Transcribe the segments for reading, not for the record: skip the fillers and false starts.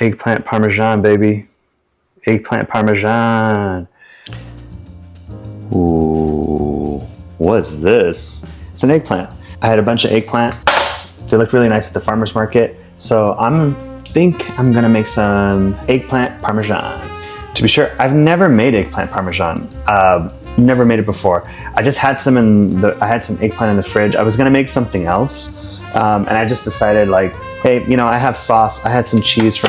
Eggplant Parmesan, baby. Eggplant Parmesan. Ooh, what's this? It's an eggplant. I had a bunch of eggplant. They look really nice at the farmer's market. So think I'm gonna make some eggplant Parmesan. To be sure, I've never made eggplant Parmesan. Never made it before. I just had some I had some eggplant in the fridge. I was gonna make something else. And I just decided like, hey, you know, I have sauce. I had some cheese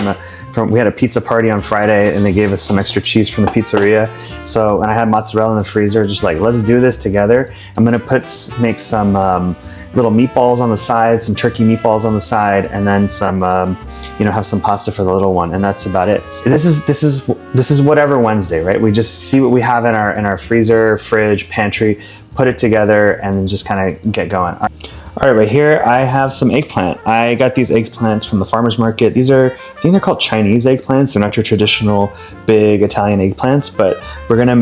we had a pizza party on Friday and they gave us some extra cheese from the pizzeria. So, and I had mozzarella in the freezer, just like, let's do this together. I'm gonna make some little meatballs on the side, some turkey meatballs on the side, and then some, you know, have some pasta for the little one, and that's about it. This is whatever Wednesday, right? We just see what we have in our freezer, fridge, pantry, put it together, and then just kind of get going. All right, right here I have some eggplant. I got these eggplants from the farmer's market. These are, I think they're called Chinese eggplants. They're not your traditional big Italian eggplants, but we're gonna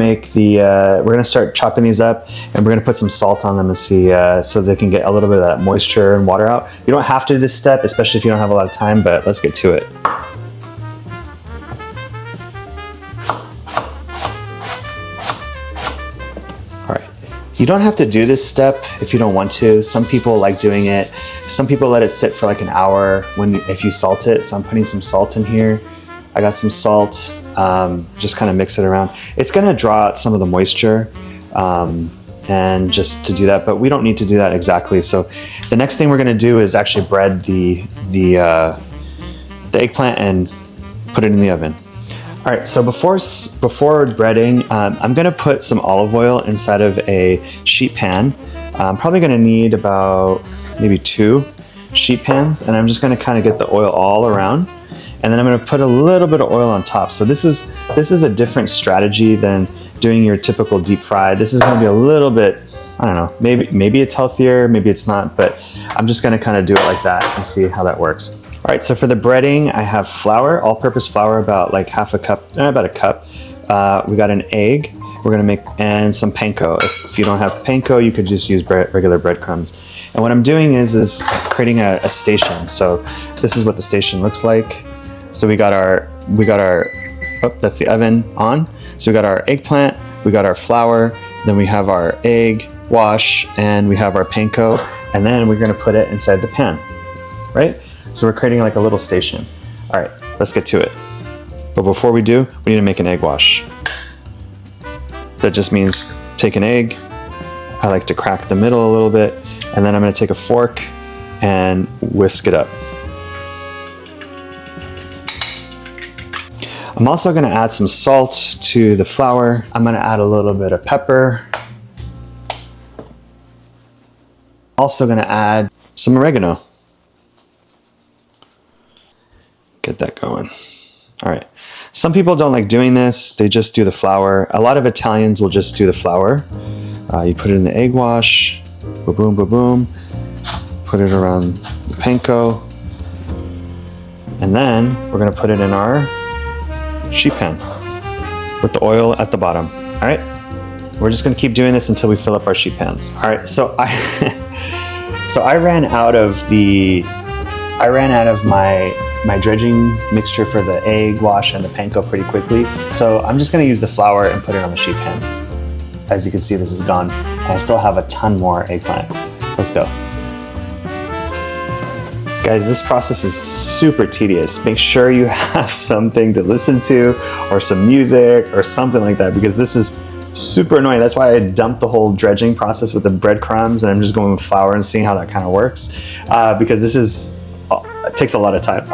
start chopping these up, and we're gonna put some salt on them and see, so they can get a little bit of that moisture and water out. You don't have to do this step, especially if you don't have a lot of time, but let's get to it. You don't have to do this step if you don't want to. Some people like doing it. Some people let it sit for like an hour if you salt it. So I'm putting some salt in here. I got some salt, just kind of mix it around. It's gonna draw out some of the moisture, and just to do that, but we don't need to do that exactly. So the next thing we're gonna do is actually bread the eggplant and put it in the oven. All right, so before breading, I'm gonna put some olive oil inside of a sheet pan. I'm probably gonna need about maybe 2 sheet pans, and I'm just gonna kind of get the oil all around, and then I'm gonna put a little bit of oil on top. So this is a different strategy than doing your typical deep fry. This is gonna be a little bit, I don't know, maybe it's healthier, maybe it's not, but I'm just gonna kind of do it like that and see how that works. All right, so for the breading, I have flour, all-purpose flour, about like half a cup, about a cup. We got an egg, we're gonna make, and some panko. If you don't have panko, you could just use regular breadcrumbs. And what I'm doing is creating a station. So this is what the station looks like. So we got our, oh, that's the oven on. So we got our eggplant, we got our flour, then we have our egg wash, and we have our panko, and then we're gonna put it inside the pan, right? So we're creating like a little station. All right, let's get to it. But before we do, we need to make an egg wash. That just means take an egg. I like to crack the middle a little bit, and then I'm gonna take a fork and whisk it up. I'm also gonna add some salt to the flour. I'm gonna add a little bit of pepper. Also gonna add some oregano. Get that going. All right. Some people don't like doing this. They just do the flour. A lot of Italians will just do the flour. You put it in the egg wash, boom, boom, boom, boom. Put it around the panko. And then we're gonna put it in our sheet pan with the oil at the bottom. All right. We're just gonna keep doing this until we fill up our sheet pans. All right, so I ran out of my dredging mixture for the egg wash and the panko pretty quickly. So I'm just gonna use the flour and put it on the sheet pan. As you can see, this is gone. And I still have a ton more eggplant. Let's go. Guys, this process is super tedious. Make sure you have something to listen to, or some music or something like that, because this is super annoying. That's why I dumped the whole dredging process with the breadcrumbs, and I'm just going with flour and seeing how that kind of works, because it takes a lot of time.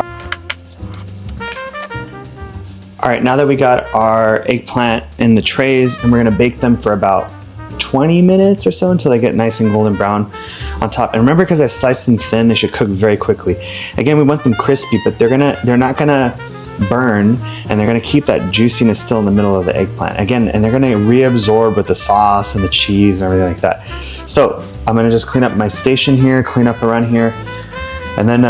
All right, now that we got our eggplant in the trays, and we're gonna bake them for about 20 minutes or so until they get nice and golden brown on top. And remember, because I sliced them thin, they should cook very quickly. Again, we want them crispy, but they're not gonna burn, and they're gonna keep that juiciness still in the middle of the eggplant. Again, and they're gonna reabsorb with the sauce and the cheese and everything like that. So I'm gonna just clean up my station here, clean up around here, and then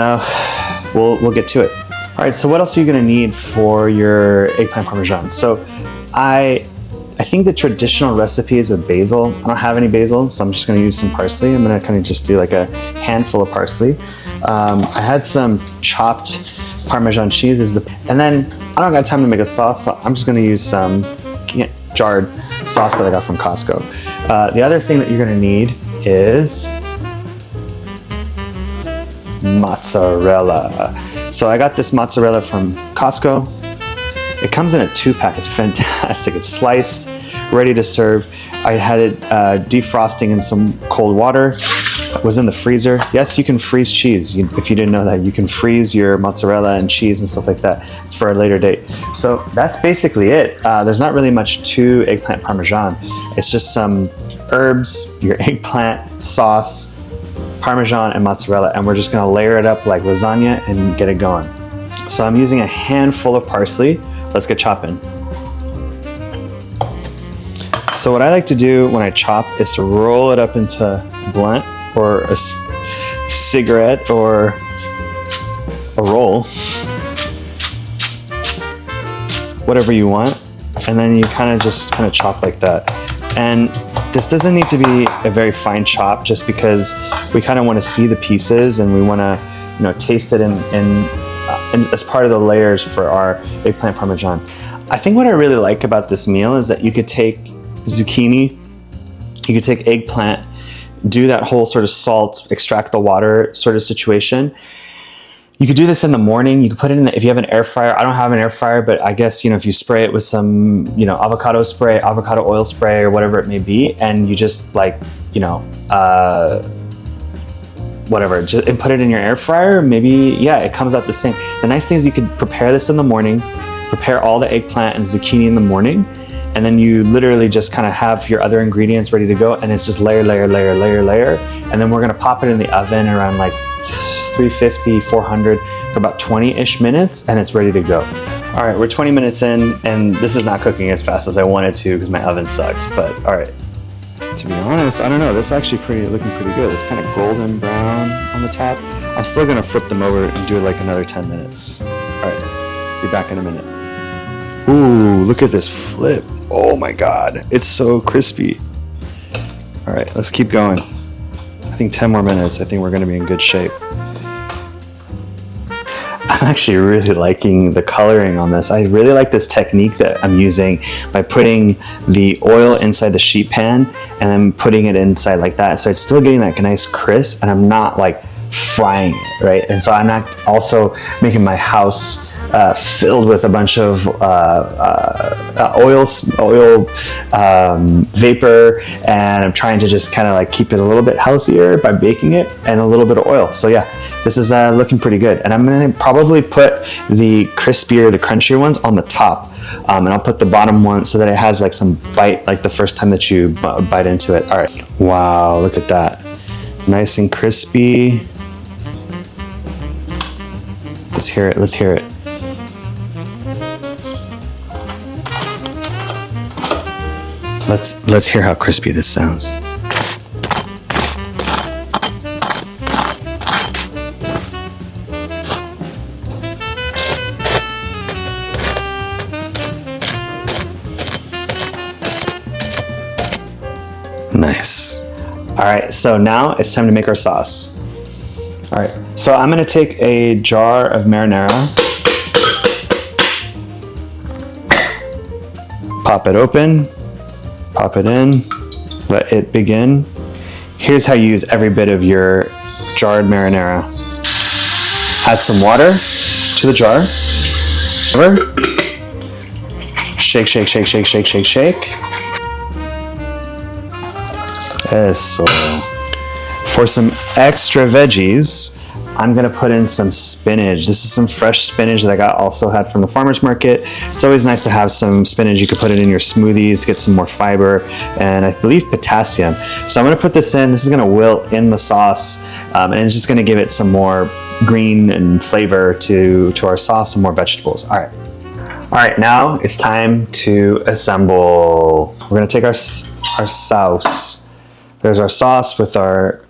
we'll get to it. All right, so what else are you gonna need for your eggplant Parmesan? So I think the traditional recipe is with basil. I don't have any basil, so I'm just gonna use some parsley. I'm gonna kind of just do like a handful of parsley. I had some chopped Parmesan cheese and then I don't got time to make a sauce, so I'm just gonna use some jarred sauce that I got from Costco. The other thing that you're gonna need is mozzarella. So I got this mozzarella from Costco. It comes in a 2-pack. It's fantastic. It's sliced, ready to serve. I had it defrosting in some cold water. It was in the freezer. Yes, you can freeze cheese. If you didn't know that, you can freeze your mozzarella and cheese and stuff like that for a later date. So that's basically it. There's not really much to eggplant parmesan. It's just some herbs, your eggplant, sauce, Parmesan, and mozzarella, and we're just gonna layer it up like lasagna and get it going. So I'm using a handful of parsley. Let's get chopping. So what I like to do when I chop is to roll it up into blunt or a cigarette or a roll, whatever you want, and then you kind of chop like that. And this doesn't need to be a very fine chop, just because we kind of want to see the pieces and we want to, taste it in as part of the layers for our eggplant parmesan. I think what I really like about this meal is that you could take zucchini, you could take eggplant, do that whole sort of salt, extract the water sort of situation. You could do this in the morning. You could put it in if you have an air fryer. I don't have an air fryer, but I guess, if you spray it with some, avocado spray, avocado oil spray, or whatever it may be, and you just and put it in your air fryer, maybe, it comes out the same. The nice thing is you could prepare this in the morning, prepare all the eggplant and zucchini in the morning, and then you literally just kind of have your other ingredients ready to go, and it's just layer, layer, layer, layer, layer. And then we're gonna pop it in the oven around like 350, 400 for about 20-ish minutes, and it's ready to go. All right, we're 20 minutes in, and this is not cooking as fast as I wanted to because my oven sucks, but all right. To be honest, I don't know, this is actually looking pretty good. It's kind of golden brown on the top. I'm still gonna flip them over and do like another 10 minutes. All right, be back in a minute. Ooh, look at this flip. Oh my God, it's so crispy. All right, let's keep going. I think 10 more minutes, I think we're gonna be in good shape. I'm actually really liking the coloring on this. I really like this technique that I'm using by putting the oil inside the sheet pan and then putting it inside like that. So it's still getting that nice crisp, and I'm not like frying it, right? And so I'm not also making my house filled with a bunch of oil vapor, and I'm trying to just kind of like keep it a little bit healthier by baking it and a little bit of oil. So yeah, this is looking pretty good. And I'm gonna probably put the crispier, the crunchier ones on the top, and I'll put the bottom one so that it has like some bite, like the first time that you bite into it. All right, wow, look at that, nice and crispy. Let's hear it, let's hear it. Let's hear how crispy this sounds. Nice. All right, so now it's time to make our sauce. All right, so I'm gonna take a jar of marinara, pop it open, pop it in, let it begin. Here's how you use every bit of your jarred marinara. Add some water to the jar. Shake, shake, shake, shake, shake, shake, shake. Eso. For some extra veggies, I'm gonna put in some spinach. This is some fresh spinach that I also had from the farmer's market. It's always nice to have some spinach. You could put it in your smoothies, get some more fiber, and I believe potassium. So I'm gonna put this in. This is gonna wilt in the sauce, and it's just gonna give it some more green and flavor to our sauce, some more vegetables. All right, now it's time to assemble. We're gonna take our sauce. There's our sauce with our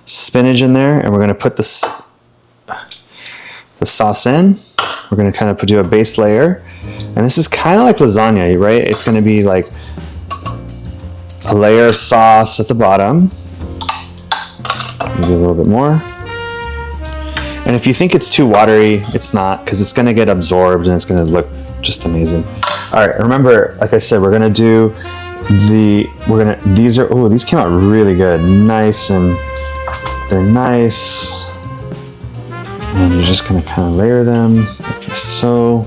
spinach in there, and we're going to put the sauce in. We're going to kind of do a base layer, and this is kind of like lasagna, right? It's going to be like a layer of sauce at the bottom, maybe a little bit more, And if you think it's too watery, it's not, because it's gonna get absorbed and it's gonna look just amazing. All right, remember, like I said, we're gonna do these came out really good. Nice, and they're nice. And you're just gonna kind of layer them like so.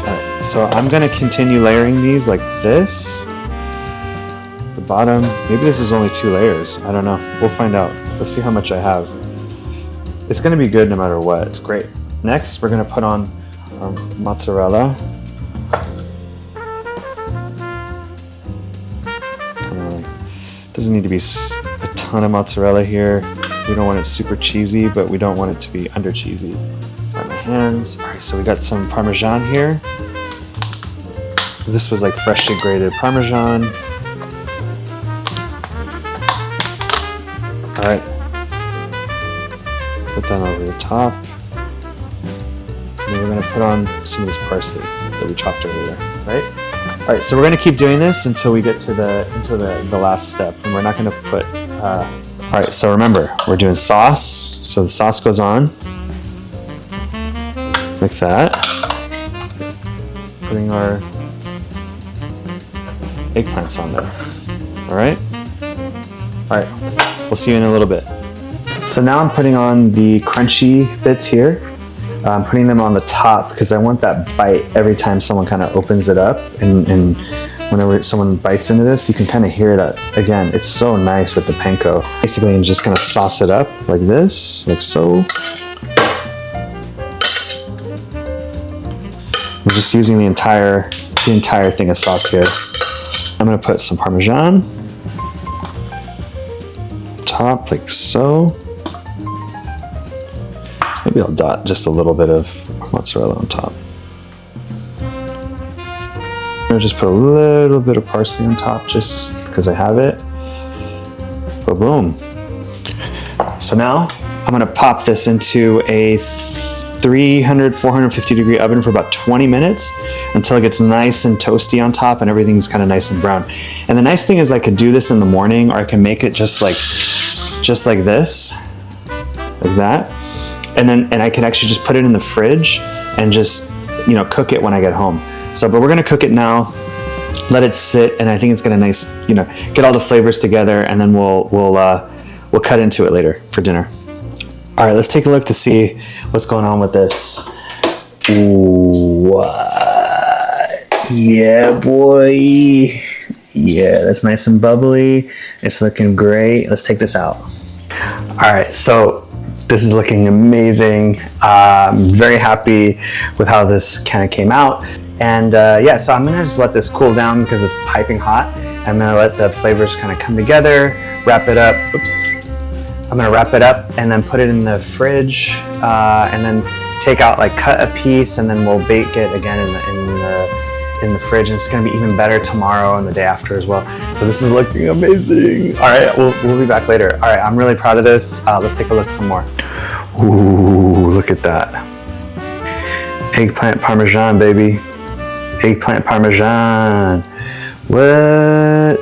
Alright, so I'm gonna continue layering these like this. The bottom, maybe this is only 2 layers. I don't know. We'll find out. Let's see how much I have. It's gonna be good no matter what. It's great. Next, we're gonna put on our mozzarella. Doesn't need to be a ton of mozzarella here. We don't want it super cheesy, but we don't want it to be under cheesy. All right, my hands. All right, so we got some Parmesan here. This was like freshly grated Parmesan. All right, put that over the top. And then we're gonna put on some of this parsley that we chopped earlier, right? All right, so we're gonna keep doing this until we get to the last step, and we're not gonna put. All right, so remember, we're doing sauce. So the sauce goes on like that. Putting our eggplants on there. All right. All right. We'll see you in a little bit. So now I'm putting on the crunchy bits here. I'm putting them on the top because I want that bite every time someone kind of opens it up, and whenever someone bites into this, you can kind of hear that. Again, it's so nice with the panko. Basically, and just kind of sauce it up like this, like so. I'm just using the entire thing of sauce here. I'm gonna put some Parmesan on top like so. Maybe I'll dot just a little bit of mozzarella on top. I'm gonna just put a little bit of parsley on top just because I have it. Boom. So now I'm gonna pop this into a 450 degree oven for about 20 minutes until it gets nice and toasty on top and everything's kind of nice and brown. And the nice thing is I could do this in the morning, or I can make it just like this, like that. And I can actually just put it in the fridge and just, cook it when I get home. So, but we're gonna cook it now, let it sit, and I think it's gonna get all the flavors together, and then we'll cut into it later for dinner. All right, let's take a look to see what's going on with this. Ooh, yeah, boy. Yeah, that's nice and bubbly. It's looking great. Let's take this out. All right, so this is looking amazing. I'm very happy with how this kind of came out. And so I'm gonna just let this cool down because it's piping hot. I'm gonna let the flavors kind of come together, wrap it up. Oops. I'm gonna wrap it up and then put it in the fridge, and then take out, cut a piece, and then we'll bake it again in the fridge. And it's gonna be even better tomorrow and the day after as well. So this is looking amazing. All right, we'll be back later. All right, I'm really proud of this. Let's take a look some more. Ooh, look at that. Eggplant Parmesan, baby. Eggplant Parmesan. What?